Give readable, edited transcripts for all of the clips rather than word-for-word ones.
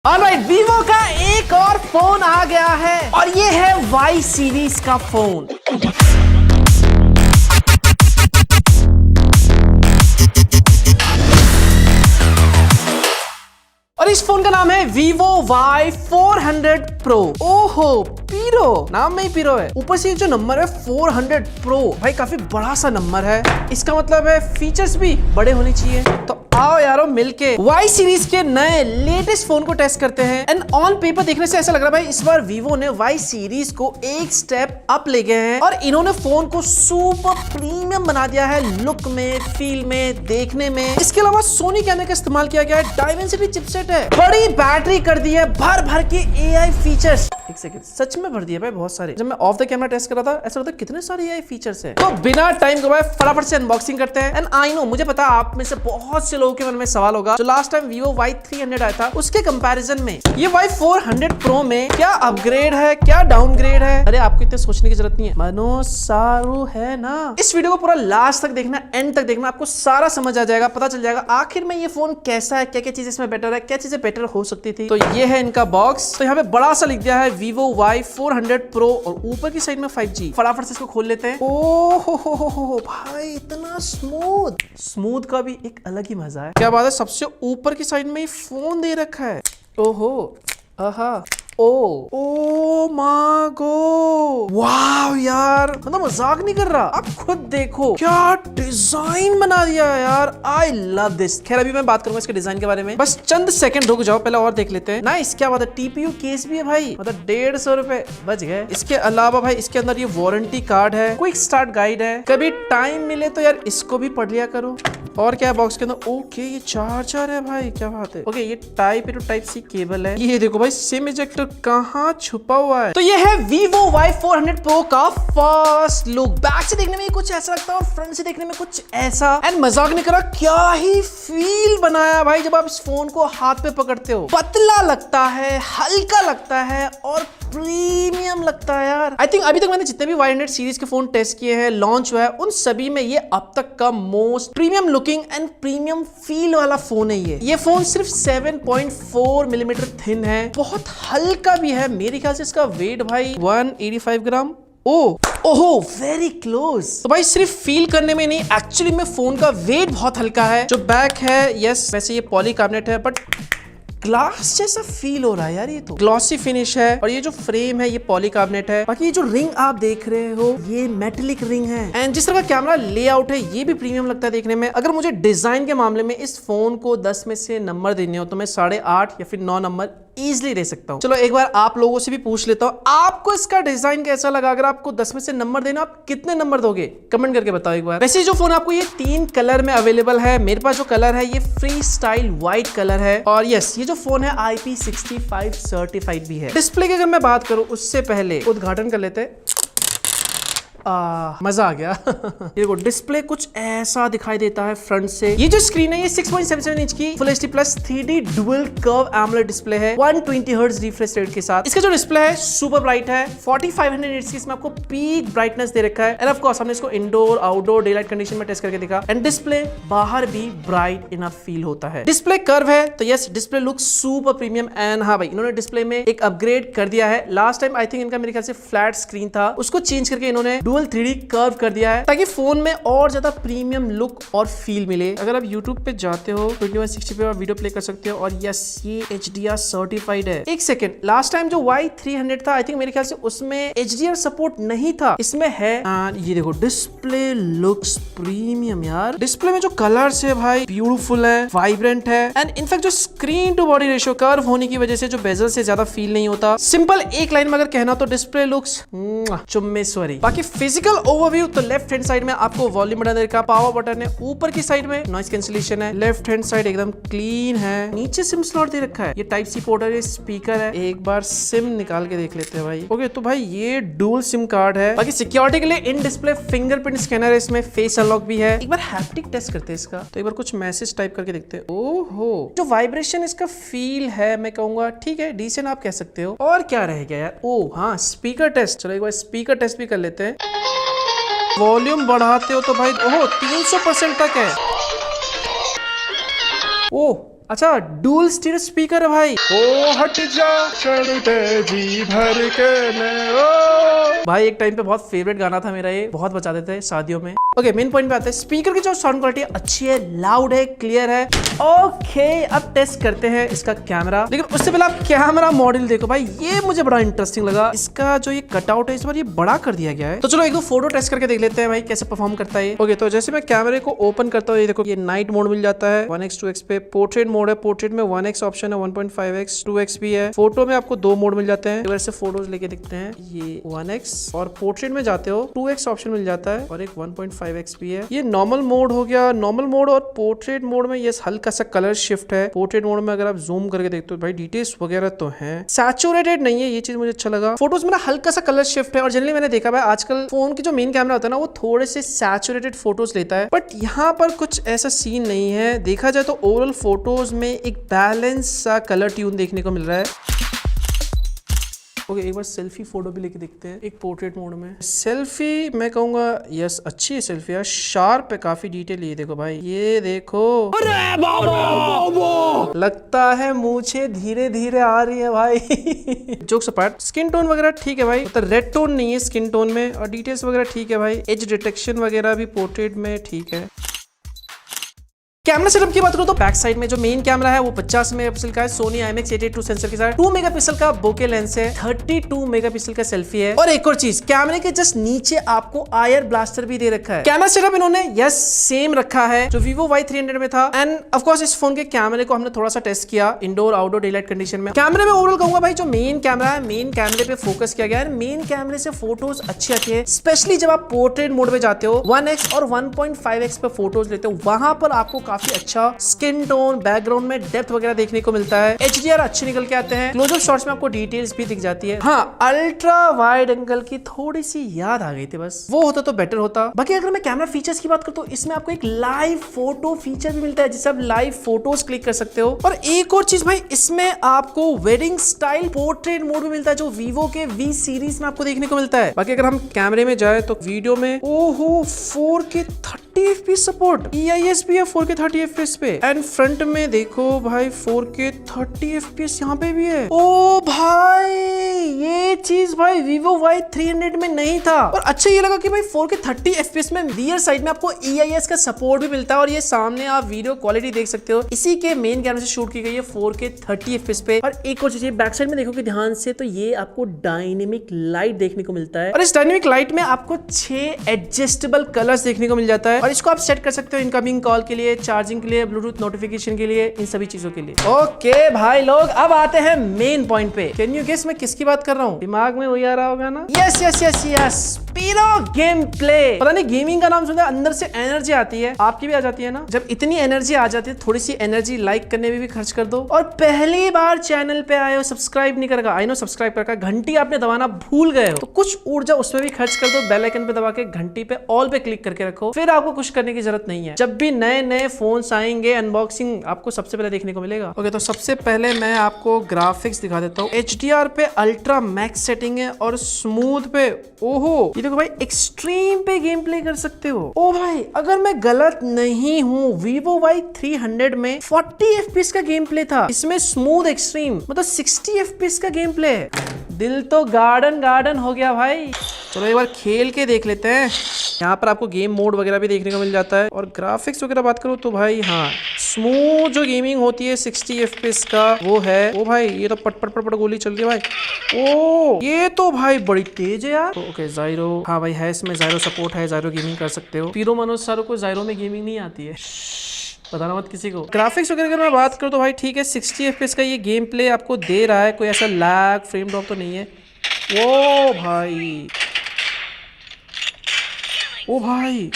Alright, Vivo का एक और फोन आ गया है और ये है वाई सीरीज का फोन। और इस फोन का नाम है वीवो Y400 Pro। ओहो, पीरो नाम में ही पीरो है। ऊपर से जो नंबर है 400 Pro, भाई काफी बड़ा सा नंबर है। इसका मतलब है फीचर्स भी बड़े होने चाहिए। तो आओ यारो मिलके Y सीरीज के नए लेटेस्ट फोन को टेस्ट करते हैं। एंड ऑन पेपर देखने से ऐसा लग रहा है भाई इस बार वीवो ने Y सीरीज को एक स्टेप अप ले गए हैं और इन्होंने फोन को सुपर प्रीमियम बना दिया है, लुक में, फील में, देखने में। इसके अलावा सोनी कैमरे का इस्तेमाल किया गया है, डायमेंसिटी चिपसेट है, बड़ी बैटरी कर दी है, भर भर के AI फीचर्स। एक सेकंड, सच में भर दिया भाई बहुत सारे। जब मैं ऑफ द कैमरा टेस्ट कर रहा था ऐसा लगता कितने सारे AI फीचर्स है। तो बिना टाइम गवाए फटाफट से अनबॉक्सिंग करते हैं। एंड आई नो, मुझे पता आप में से बहुत से लोगों के मन में सवाल होगा, जो लास्ट टाइम वीवो Y300 आया था उसके कंपैरिजन में ये Y400 Pro में क्या अपग्रेड है, क्या डाउनग्रेड है। अरे आपको इतने सोचने की जरूरत नहीं है, मनो सारू है ना। इस वीडियो को पूरा लास्ट तक देखना, एंड तक देखना, आपको सारा समझ आ जाएगा, पता चल जाएगा आखिर में ये फोन कैसा है, क्या क्या चीज इसमें बेटर है, क्या चीजें बेटर हो सकती थी। तो ये है इनका बॉक्स। तो यहाँ पे बड़ा सा लिख दिया है वीवो Y400 Pro और ऊपर की साइड में 5G। फटाफट से इसको खोल लेते हैं। ओ हो भाई, इतना स्मूथ का भी एक अलग ही मजा है। क्या बात है, सबसे ऊपर की साइड में ही फोन दे रखा है। ओहो, आहा, ओ माय गॉड, वाव यार, मतलब मजाक नहीं कर रहा। आप खुद देखो क्या डिजाइन बना दिया है यार, आई लव दिस। खैर अभी मैं बात करूंगा इसके डिजाइन के बारे में, बस चंद सेकंड रुक जाओ, पहले और देख लेते हैं। नाइस, क्या बात है, TPU केस भी है भाई, मतलब 150 रुपए बच गए। इसके अलावा भाई इसके अंदर ये वारंटी कार्ड है, क्विक स्टार्ट गाइड है, कभी टाइम मिले तो यार इसको भी पढ़ लिया करो। और क्या है बॉक्स के अंदर, ओके ये चार्जर है भाई, क्या बात है। ओके, ये टाइप C केबल है। ये देखो भाई सिम इजेक्टर कहाँ छुपा हुआ है। तो ये है वीवो Y400 Pro का फर्स्ट लुक। बैक से देखने में कुछ ऐसा लगता है और फ्रंट से देखने में कुछ ऐसा। एंड मजाक नहीं करा, क्या ही फील बनाया भाई जब आप इस फोन को हाथ पे पकड़ते हो। पतला लगता है, हल्का लगता है और प्रीमियम लगता है यार। आई थिंक अभी तक मैंने जितने भी Y100 सीरीज के फोन टेस्ट किए हैं, लॉन्च हुआ है, उन सभी में ये अब तक का most premium looking and premium feel वाला फोन है। ये फोन सिर्फ 7.4 मिलीमीटर थिन है, बहुत हल्का भी है। मेरे ख्याल से इसका वेट भाई 185 ग्राम। ओहो, वेरी क्लोज। तो भाई सिर्फ फील करने में नहीं, एक्चुअली में फोन का वेट बहुत हल्का है। जो बैक है, यस वैसे ये पॉलीकार्बोनेट है, बट ग्लास जैसा फील हो रहा है यार। ये तो ग्लॉसी फिनिश है और ये जो फ्रेम है ये पॉलीकार्बोनेट है। बाकी ये जो रिंग आप देख रहे हो ये मेटेलिक रिंग है। एंड जिस तरह का कैमरा लेआउट है ये भी प्रीमियम लगता है देखने में। अगर मुझे डिजाइन के मामले में इस फोन को 10 में से नंबर देने हो तो मैं 8.5 या फिर 9 नंबर इजिली दे सकता हूँ। चलो एक बार आप लोगों से भी पूछ लेता हूँ, आपको इसका डिजाइन कैसा लगा। अगर आपको 10 में से नंबर देना, आप कितने नंबर दोगे, कमेंट करके बताओ एक बार। वैसे जो फोन आपको ये 3 कलर में अवेलेबल है, मेरे पास जो कलर है ये फ्री स्टाइल व्हाइट कलर है। और यस, ये जो फोन है IP65 सर्टिफाइड भी है। डिस्प्ले की अगर मैं बात करूं उससे पहले उद्घाटन कर लेते हैं। मजा आ गया। ये देखो डिस्प्ले कुछ ऐसा दिखाई देता है फ्रंट से। ये जो स्क्रीन है ये 6.77 इंच की full HD plus 3D dual curve AMOLED display है 120 हर्ट्ज रिफ्रेश रेट के साथ। इसका जो डिस्प्ले है सुपर ब्राइट है, 4500 निट्स की इसमें आपको पीक ब्राइटनेस दे रखा है। एंड ऑफ कोर्स हमने इसको indoor, outdoor, day light condition में टेस्ट करके देखा। एंड डिस्प्ले बाहर भी ब्राइट इनफ फील होता है। डिस्प्ले कर्व है तो yes, display look super premium. And हाँ भाई, इन्होंने डिस्प्ले में एक अपग्रेड कर दिया है। लास्ट टाइम आई थिंक इनका मेरे ख्याल से फ्लैट स्क्रीन था, उसको चेंज करके इन्होंने डुअल 3D कर्व कर दिया है ताकि फोन में और ज्यादा प्रीमियम लुक और फील मिले। अगर आप YouTube पे जाते हो 2160 पे आप वीडियो प्ले कर सकते हो। और यस, ये HDR सर्टिफाइड है। एक सेकंड, लास्ट टाइम जो Y300 था आई थिंक मेरे ख्याल से उसमें HDR सपोर्ट नहीं था, इसमें है। ये देखो डिस्प्ले लुक्स प्रीमियम यार। डिस्प्ले में जो कलर्स है भाई ब्यूटीफुल है, वाइब्रेंट है। एंड इनफैक्ट जो screen to body ratio curve होने की वजह से जो बेजल से ज्यादा फील नहीं होता। सिंपल एक लाइन में अगर कहना तो डिस्प्ले लुक्स चुम्मेश्वरी। बाकी फिजिकल ओवरव्यू तो लेफ्ट हैंड साइड में आपको वॉल्यूम बटन का पावर बटन है, ऊपर की साइड में नॉइस कैंसिलेशन है, लेफ्ट हैंड साइड एकदम क्लीन है, नीचे सिम स्लॉट दे रखा है, ये टाइप सी पोर्ट है, स्पीकर है। एक बार सिम निकाल के देख लेते हैं भाई। ओके, तो भाई ये डुअल सिम कार्ड है। बाकी सिक्योरिटी के लिए इन डिस्प्ले फिंगरप्रिंट स्कैनर है, इसमें फेस अनलॉक भी है। एक बार हैप्टिक टेस्ट करते हैं इसका, तो एक बार कुछ मैसेज टाइप करके देखते हैं। ओहो, जो वाइब्रेशन इसका फील है मैं कहूंगा ठीक है, डिसेंट आप कह सकते हो। और क्या रह गया यार, ओ हाँ स्पीकर टेस्ट। चलो एक बार स्पीकर टेस्ट भी कर लेते हैं। वॉल्यूम बढ़ाते हो तो भाई ओहो 300% तक है। ओह अच्छा डुअल स्टीरियो स्पीकर है भाई। ओ हट जा चढ़ते जी भर के मैं ओ। भाई एक टाइम पे बहुत फेवरेट गाना था मेरा, ये बहुत बजाते थे शादियों में। ओके मेन पॉइंट पे आते हैं। स्पीकर की जो साउंड क्वालिटी अच्छी है, लाउड है, क्लियर है। ओके अब टेस्ट करते हैं इसका कैमरा, लेकिन उससे पहले आप कैमरा मॉडल देखो भाई, ये मुझे बड़ा इंटरेस्टिंग लगा। इसका जो ये कटआउट है इस बार ये बड़ा कर दिया गया है। तो चलो एक दो फोटो टेस्ट करके देख लेते हैं भाई कैसे परफॉर्म करता है। ओके तो जैसे मैं कैमरे को ओपन करता हूँ, ये देखो ये नाइट मोड मिल जाता है 1x 2x पे। पोर्ट्रेट मोड है, पोर्ट्रेट में 1x ऑप्शन है, 1.5x 2x भी है। फोटो में आपको दो मोड मिल जाते हैं। वैसे फोटोज लेके दिखते हैं, ये 1x और पोर्ट्रेट में जाते हो 2x ऑप्शन मिल जाता है और एक 1.5x भी है। ये नॉर्मल मोड हो गया। नॉर्मल मोड और पोर्ट्रेट मोड में ये हल्का सा कलर शिफ्ट है। पोर्ट्रेट मोड में अगर आप जूम करके देखते हो भाई डिटेल्स वगैरह तो हैं, सैचुरेटेड नहीं है, ये चीज मुझे अच्छा लगा। फोटोज में ना हल्का सा कलर शिफ्ट है और जनरली मैंने देखा भाई आजकल फोन की जो मेन कैमरा होता है ना वो थोड़े से सैचुरेटेड फोटोज लेता है, बट यहाँ पर कुछ ऐसा सीन नहीं है। देखा जाए तो ओवरऑल फोटोज में एक बैलेंस सा कलर ट्यून देखने को मिल रहा है। ओके एक बार सेल्फी फोटो भी लेके देखते हैं एक पोर्ट्रेट मोड में। सेल्फी मैं कहूंगा यस अच्छी है सेल्फी यार, शार्प है काफी डिटेल। ये देखो भाई, ये देखो, अरे बाबा लगता है मुझे धीरे धीरे आ रही है भाई। जोक्स अपार्ट, स्किन टोन वगैरह ठीक है भाई, मतलब रेड टोन नहीं है स्किन टोन में, और डिटेल्स वगैरह ठीक है भाई। एज डिटेक्शन वगैरह भी पोर्ट्रेट में ठीक है। कैमरा सेटअप की बात करूं तो बैक साइड में जो मेन कैमरा है वो 50 मेगापिक्सल का है, सोनी IMX882 सेंसर के साथ 2 मेगापिक्सल का बोके लेंस है, 32 मेगापिक्सल का सेल्फी है। और एक और चीज, कैमरे के जस्ट नीचे आपको आयर ब्लास्टर भी दे रखा है। कैमरा सेटअप इन्होंने यस सेम रखा है जो Vivo Y300 में था। एंड ऑफ कोर्स इस फोन के कैमरे को हमने थोड़ा सा टेस्ट किया इंडोर आउटडोर डेलाइट कंडीशन में। कैमरे में ओवरऑल कहूंगा भाई जो मेन कैमरा है, मेन कैमरे पे फोकस किया गया है। मेन कैमरे से फोटोज अच्छी आती है, स्पेशली जब आप पोर्ट्रेट मोड में जाते हो, 1x और 1.5x पे फोटोज लेते हो, वहां पर आपको काफी अच्छा स्किन टोन, बैकग्राउंड में डेप्थ वगैरह देखने को मिलता है। HDR अच्छे निकल के आते हैं। क्लोजअप शॉट्स में आपको डिटेल्स भी दिख जाती है। हाँ अल्ट्रा वाइड एंगल की थोड़ी सी याद आ गई थी, बस वो होता तो बेटर होता। बाकी अगर मैं कैमरा फीचर्स की बात करूं तो इसमें आपको एक लाइव फोटो फीचर भी मिलता है जिससे आप लाइव फोटोज क्लिक कर सकते हो। और एक और चीज भाई, इसमें आपको वेडिंग स्टाइल पोर्ट्रेट मोड भी मिलता है जो वीवो के V सीरीज में आपको देखने को मिलता है। बाकी अगर हम कैमरे में जाए तो वीडियो में ओहो 4K 30 FPS सपोर्ट, EIS भी है 4K 30 FPS पे। एंड फ्रंट में देखो भाई 4K 30 FPS यहाँ पे भी है। ओ भाई ये चीज भाई Vivo Y300 में नहीं था। और अच्छा ये लगा कि भाई 4K 30 FPS में रियर साइड में आपको EIS का सपोर्ट भी मिलता है और ये सामने आप वीडियो क्वालिटी देख सकते हो। इसी के मेन कैमरे से शूट की गई है 4K 30 FPS पे। और एक और चीज बैक साइड में देखोगे ध्यान से तो ये आपको डायनेमिक लाइट देखने को मिलता है। और इस डायनेमिक लाइट में आपको 6 एडजस्टेबल कलर्स देखने को मिल जाता है और इसको आप सेट कर सकते हो इनकमिंग कॉल के लिए, चार्जिंग के लिए, ब्लूटूथ नोटिफिकेशन के लिए, इन सभी चीजों के लिए। ओके भाई लोग अब आते हैं मेन पॉइंट पे। कैन यू गेस मैं किसकी बात कर रहा हूँ? दिमाग में वही आ रहा होगा ना? यस यस यस यस, पीरो गेम प्ले। पता नहीं गेमिंग का नाम सुनते अंदर से एनर्जी आती है, आपकी भी आ जाती है ना? जब इतनी एनर्जी आ जाती है थोड़ी सी एनर्जी लाइक करने में भी खर्च कर दो। और पहली बार चैनल पे आए हो, सब्सक्राइब नहीं करेगा, आई नो सब्सक्राइब करके घंटी आपने दबाना भूल गए हो तो कुछ ऊर्जा उसमें भी खर्च कर दो। बेल आइकन पे दबा के घंटी पे ऑल पे क्लिक करके रखो, फिर आपको कुछ करने की जरूरत नहीं है। जब भी नए नए फोन्स आएंगे अनबॉक्सिंग आपको सबसे पहले देखने को मिलेगा। ओके तो सबसे पहले मैं आपको ग्राफिक्स दिखा देता हूँ। HDR पे अल्ट्रा मैक्स सेटिंग है और स्मूथ पे ओहो ये देखो भाई एक्सट्रीम पे गेम प्ले कर सकते हो। ओ भाई अगर मैं गलत नहीं हूँ Vivo Y300 में 40 FPS का गेम प्ले था, इसमें स्मूथ एक्सट्रीम मतलब 60 FPS का गेम प्ले है। दिल तो गार्डन गार्डन हो गया भाई। चलो एक बार खेल के देख लेते हैं। यहाँ पर आपको गेम मोड वगैरह भी देखने को मिल जाता है। और ग्राफिक्स वगैरह बात करूँ तो भाई हाँ स्मूथ जो गेमिंग होती है 60 FPS का वो है। ओ भाई ये तो पट पट पट पट गोली चल रही है भाई। ओ ये तो भाई बड़ी तेज है यार। ओके जायरो, हाँ भाई है इसमें जायरो सपोर्ट है, जायरो गेमिंग कर सकते हो। पीरो मनोज सारों को जायरो में गेमिंग नहीं आती है, बताना मत किसी को। ग्राफिक्स वगैरह अगर मैं बात करूँ तो भाई ठीक है 60 FPS का ये गेम प्ले आपको दे रहा है, कोई ऐसा लैग फ्रेम ड्रॉप तो नहीं है। ओ भाई ओ भाई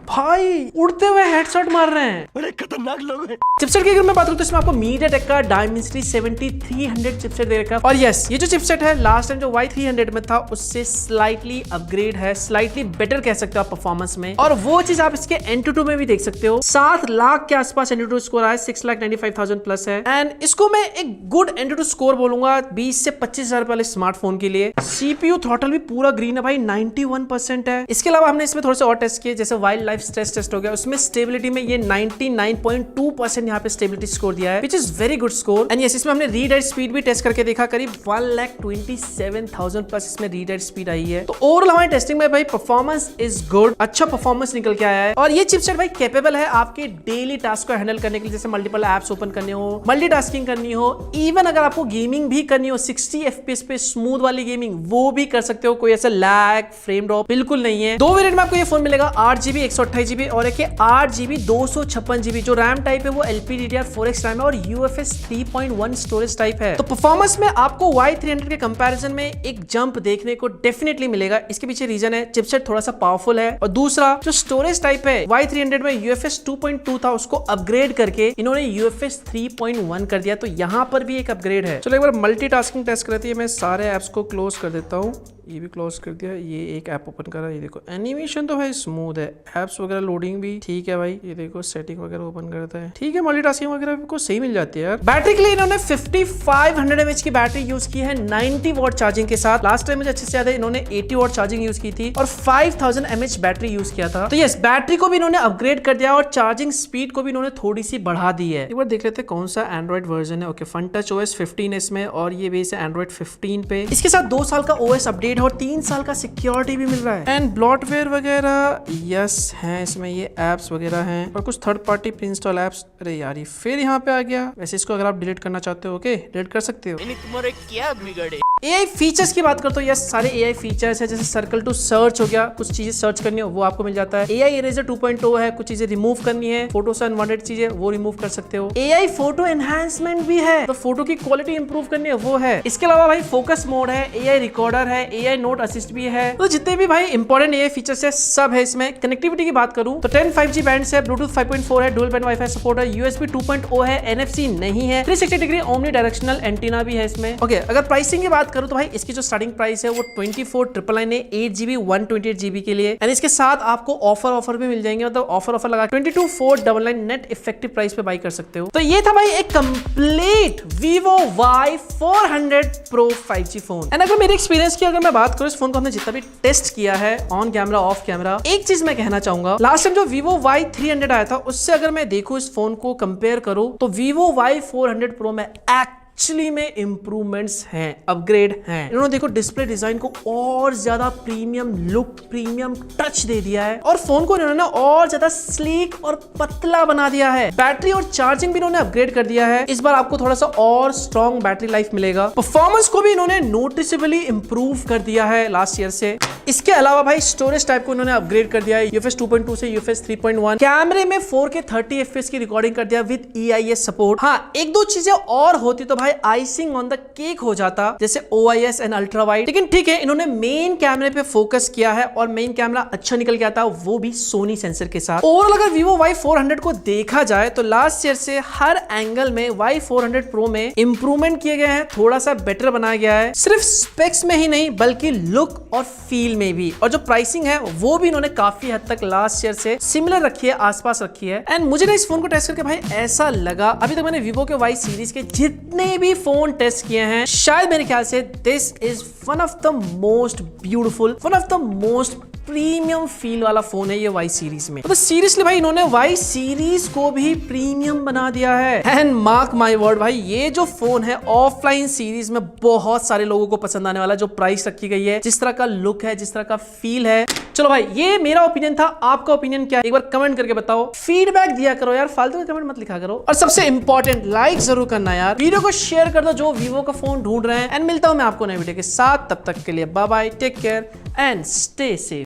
भाई उड़ते हुए हेडशॉट मार रहे हैं, बड़े खतरनाक लोग हैं। चिपसेट की अगर मैं बात करूं तो इसमें आपको MediaTek का Dimensity 7300 चिपसेट दे रखा है। और यस ये जो चिपसेट है लास्ट टाइम जो Y300 में था उससे स्लाइटली अपग्रेड है, स्लाइटली बेटर कह सकते हो आप परफॉर्मेंस में। और वो चीज आप इसके Antutu में भी देख सकते हो। 7 लाख के आसपास Antutu स्कोर आया, 6,95,000 प्लस है। एंड इसको मैं एक गुड Antutu स्कोर बोलूंगा 20 से 25,000 वाले स्मार्टफोन के लिए। CPU थ्रॉटल भी पूरा ग्रीन है भाई, 91% है। इसके अलावा हमने इसमें थोड़े से और टेस्ट किए जैसे वाइल्ड लाइफ स्ट्रेस टेस्ट हो गया, उसमें स्टेबिलिटी में ये 99.2% यहाँ पे स्टेबिलिटी स्कोर दिया है, which is very good score. And yes, इसमें हमने रीड राइट स्पीड भी टेस्ट करके देखा, करीब 1,27,000 प्लस इसमें रीड राइट स्पीड आई है। तो ओवरऑल हमारी टेस्टिंग में भाई परफॉर्मेंस इज गुड, अच्छा परफॉर्मेंस निकल के आया है। और ये चिपसेट भाई कैपेबल है आपके डेली टास्क को हैंडल करने के लिए, जैसे मल्टीपल एप्स ओपन करने हो, मल्टीटास्किंग करनी हो, इवन अगर आपको गेमिंग भी करनी हो 60 FPS पे स्मूथ वाली गेमिंग, वो भी कर सकते हो। कोई ऐसा लैग फ्रेम ड्रॉप बिल्कुल नहीं है। दो वेरिएंट में आपको ये फोन मिलेगा, 8GB 128GB और एक 8GB 256GB। जो रैम टाइप है वो LPDDR4X रैम है और UFS 3.1 स्टोरेज टाइप है। तो परफॉर्मेंस में आपको Y300 के कंपैरिजन में एक जंप देखने को डेफिनेटली मिलेगा। इसके पीछे रीजन है चिपसेट थोड़ा सा पावरफुल है, और दूसरा जो स्टोरेज टाइप है Y300 में UFS 2.2 था, उसको अपग्रेड करके इन्होंने UFS 3.1 कर दिया। तो यहाँ पर भी एक अपग्रेड है। चलो एक बार मल्टीटास्किंग टेस्ट करती है। मैं सारे एप्स को क्लोज कर देता हूँ, ये भी क्लोज कर दिया, ये एक ऐप ओपन करा, ये देखो एनिमेशन तो भाई स्मूथ है, एप्स वगैरह लोडिंग भी ठीक है भाई, ये देखो सेटिंग वगैरह ओपन करता है, ठीक है, मल्टीटास्किंग वगैरह को सही मिल जाती है यार। बैटरी के लिए इन्होंने 5500 mAh की बैटरी यूज की है 90 वॉट चार्जिंग के साथ। लास्ट टाइम मुझे अच्छे से याद है इन्होंने 80 वॉट चार्जिंग यूज की थी और 5000 mAh बैटरी यूज किया था। तो यस, बैटरी को भी इन्होंने अपग्रेड कर दिया और चार्जिंग स्पीड को भी इन्होंने थोड़ी सी बढ़ा दी है। एक बार देख लेते हैं कौन सा एंड्रॉइड वर्जन है। ओके, FunTouch OS 15 है इसमें और ये बेस है एंड्रॉइड 15 पे। इसके साथ 2 साल का OS अपडेट है और 3 साल का सिक्योरिटी भी मिल रहा है। एंड ब्लॉटवेयर वगैरह यस है इसमें, ये एप्स वगैरह हैं और कुछ third party pre install apps. अरे यार, ये फिर यहाँ पे आ गया। वैसे इसको अगर आप डिलीट करना चाहते हो, ओके, डिलीट कर सकते हो। तुम्हारे क्या बिगड़े। AI फीचर्स की बात करते हो, यस सारे AI फीचर्स है, जैसे सर्कल टू सर्च हो गया, कुछ चीजें सर्च करनी हो वो आपको मिल जाता है। AI इरेजर 2.0 है, कुछ चीजें रिमूव करनी है, फोटो से अनवांटेड चीजें वो रिमूव कर सकते हो। AI फोटो एनहांसमेंट भी है, तो फोटो की क्वालिटी इंप्रूव करनी है वो है। इसके अलावा भाई फोकस मोड है, AI रिकॉर्डर है, AI नोट असिस्ट भी है। तो जितने भी भाई इंपॉर्टेंट AI फीचर्स है सब है इसमें। कनेक्टिविटी की बात करूं तो 10 5G बैंड है, ब्लूटूथ 5.4 है, डुअल बैंड वाईफाई सपोर्ट है, USB 2.0 है, NFC नहीं है, 360 डिग्री ओमनी डायरेक्शनल एंटीना भी है इसमें। ओके, अगर प्राइसिंग की बात करूं तो भाई इसकी जो स्टार्टिंग प्राइस है वो 24,999 है 8GB 128GB के लिए। एंड इसके साथ आपको ऑफर भी मिल जाएंगे, मतलब ऑफर लगा 22,499 नेट इफेक्टिव प्राइस पे बाई कर सकते हो। तो ये था भाई एक complete Vivo Y400 Pro 5G phone. And अगर मेरे एक्सपीरियंस की अगर मैं बात करूं, इस फोन को हमने जितना भी टेस्ट किया है ऑन कैमरा ऑफ कैमरा, एक चीज मैं कहना चाहूंगा, लास्ट टाइम जो Vivo Y300 आया था उससे अगर मैं देखूं इस फोन को कंपेयर करूं तो Vivo Y400 Pro में एक्चुअली में इंप्रूवमेंट्स हैं, अपग्रेड हैं। इन्होंने देखो डिस्प्ले डिजाइन को और ज्यादा प्रीमियम लुक, प्रीमियम टच दे दिया है और फोन को इन्होंने और ज्यादा स्लीक और पतला बना दिया है। बैटरी और चार्जिंग भी इन्होंने अपग्रेड कर दिया है। इस बार आपको थोड़ा सा और स्ट्रॉन्ग बैटरी लाइफ मिलेगा। परफॉर्मेंस को भी इन्होंने नोटिसेबली इंप्रूव कर दिया है लास्ट ईयर से। इसके अलावा भाई स्टोरेज टाइप को इन्होंने अपग्रेड कर दिया है, UFS 2.2 से UFS 3.1। कैमरे में 4K 30 FPS की रिकॉर्डिंग कर दिया विद EIS सपोर्ट। हाँ, एक दो चीजें और होती तो भाई आइसिंग ऑन द केक हो जाता, जैसे OIS एंड अल्ट्रा वाइड, लेकिन ठीक है, इन्होंने मेन कैमरे पे फोकस किया है और मेन कैमरा अच्छा निकल के आता है, वो भी सोनी सेंसर के साथ। ओवरऑल अगर Vivo Y400 को देखा जाए तो लास्ट ईयर से हर एंगल में Y400 Pro में इंप्रूवमेंट किए गए हैं, थोड़ा सा बेटर बनाया गया है, सिर्फ स्पेक्स में ही नहीं बल्कि लुक और फील में भी। और जो प्राइसिंग है वो भी इन्होंने काफी हद तक लास्ट ईयर से सिमिलर रखी है, आसपास रखी है। एंड मुझे ना इस फोन को टेस्ट करके भाई ऐसा लगा, अभी तक मैंने Vivo के Y सीरीज के जितने भी फोन टेस्ट किए हैं, शायद मेरे ख्याल से this is one of the most beautiful, one of the most premium feel वाला फोन है ये Y सीरीज में। तो सीरियसली भाई इन्होंने Y सीरीज को भी प्रीमियम बना दिया है। एंड मार्क माय वर्ड भाई, ये जो फोन है ऑफलाइन सीरीज में बहुत सारे लोगों को पसंद आने वाला, जो प्राइस रखी गई है, जिस तरह का लुक है, जिस तरह का फील है। चलो भाई, ये मेरा ओपिनियन था, आपका ओपिनियन क्या है एक बार कमेंट करके बताओ, फीडबैक दिया करो यार, फालतू के कमेंट मत लिखा करो। और सबसे इंपॉर्टेंट, लाइक जरूर करना यार, वीडियो को शेयर कर दो जो Vivo का फोन ढूंढ रहे हैं। एंड मिलता हूं मैं आपको नए वीडियो के साथ, तब तक के लिए bye bye, take care and stay safe.